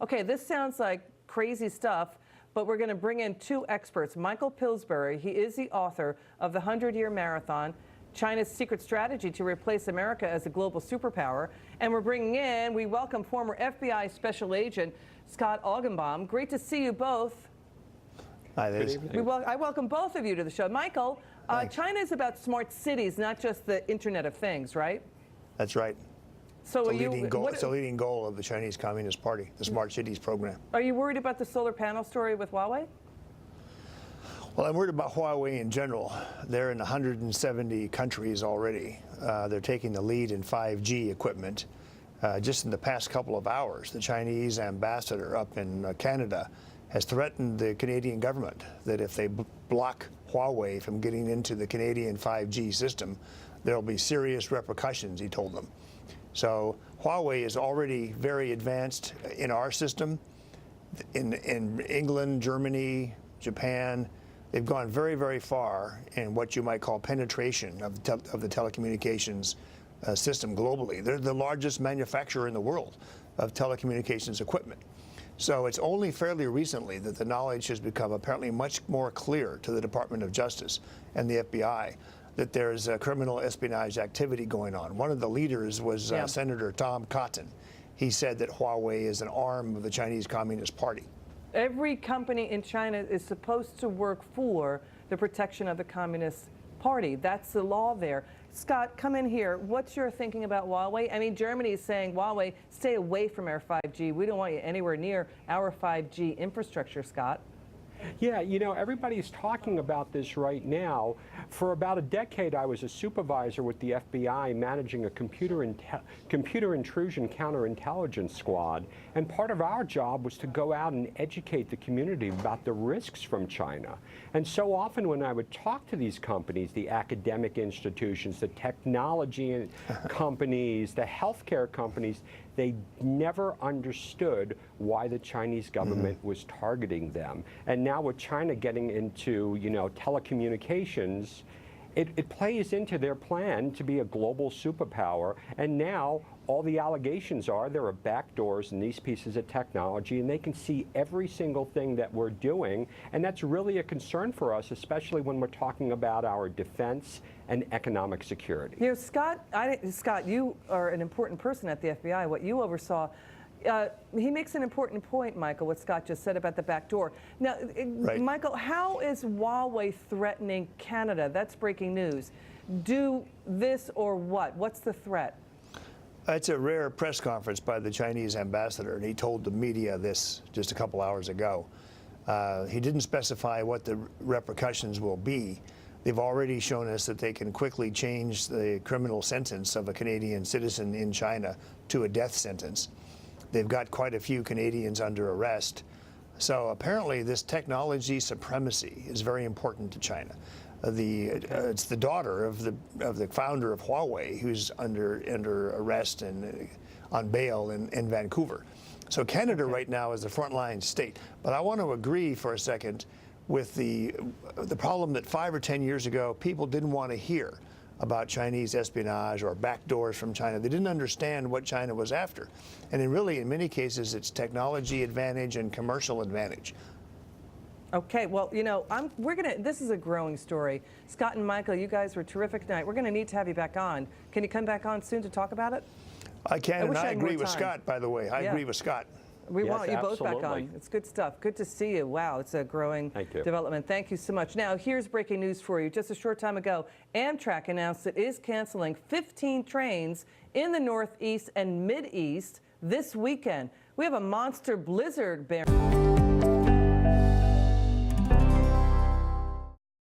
Okay, this sounds like crazy stuff, but we're going to bring in two experts. Michael Pillsbury, he is the author of The 100-Year Marathon, China's Secret Strategy to Replace America as a Global Superpower. And we're bringing in, we welcome former FBI Special Agent Scott Augenbaum. Great to see you both. Hi, Liz. I welcome both of you to the show. Michael, China is about smart cities, not just the Internet of Things, right? That's right. So it's a leading goal of the Chinese Communist Party, the Smart Cities program. Are you worried about the solar panel story with Huawei? Well, I'm worried about Huawei in general. They're in 170 countries already. They're taking the lead in 5G equipment. Just in the past couple of hours, the Chinese ambassador up in Canada has threatened the Canadian government that if they block Huawei from getting into the Canadian 5G system, there will be serious repercussions, he told them. So Huawei is already very advanced in our system. In England, Germany, Japan, they've gone very, very far in what you might call penetration of the telecommunications system globally. They're the largest manufacturer in the world of telecommunications equipment. So it's only fairly recently that the knowledge has become apparently much more clear to the Department of Justice and the FBI that there's criminal espionage activity going on. One of the leaders was Senator Tom Cotton. He said that Huawei is an arm of the Chinese Communist Party. Every company in China is supposed to work for the protection of the Communist Party. That's the law there. Scott, come in here. What's your thinking about Huawei? I mean, Germany is saying, Huawei, stay away from our 5G. We don't want you anywhere near our 5G infrastructure, Scott. Yeah, you know, everybody's talking about this right now. For about a decade, I was a supervisor with the FBI managing a computer intrusion counterintelligence squad. And part of our job was to go out and educate the community about the risks from China. And so often when I would talk to these companies, the academic institutions, the technology companies, the healthcare companies, they never understood why the Chinese government was targeting them. And now with China getting into, you know, telecommunications, it plays into their plan to be a global superpower. And now all the allegations are there are backdoors in these pieces of technology, and they can see every single thing that we're doing. And that's really a concern for us, especially when we're talking about our defense and economic security. You know, Scott, you are an important person at the FBI. What you oversaw, he makes an important point, Michael, what Scott just said about the back door. Now, right. Michael, how is Huawei threatening Canada? That's breaking news. Do this or what? What's the threat? It's a rare press conference by the Chinese ambassador, and he told the media this just a couple hours ago. He didn't specify what the repercussions will be. They've already shown us that they can quickly change the criminal sentence of a Canadian citizen in China to a death sentence. They've got quite a few Canadians under arrest. So apparently this technology supremacy is very important to China. It's the daughter of the founder of Huawei who's under arrest and on bail in Vancouver. So Canada right now is the frontline state. But I want to agree for a second with the problem that 5 or 10 years ago people didn't want to hear about Chinese espionage or backdoors from China. They didn't understand what China was after. And in many cases, it's technology advantage and commercial advantage. Okay, well, you know, this is a growing story. Scott and Michael, you guys were terrific tonight. We're going to need to have you back on. Can you come back on soon to talk about it? I can, and I agree with Scott, by the way. I agree with Scott. We want you both back on. It's good stuff. Good to see you. Wow, it's a growing development. Thank you so much. Now, here's breaking news for you. Just a short time ago, Amtrak announced it is canceling 15 trains in the Northeast and Mid-East this weekend. We have a monster blizzard bearing.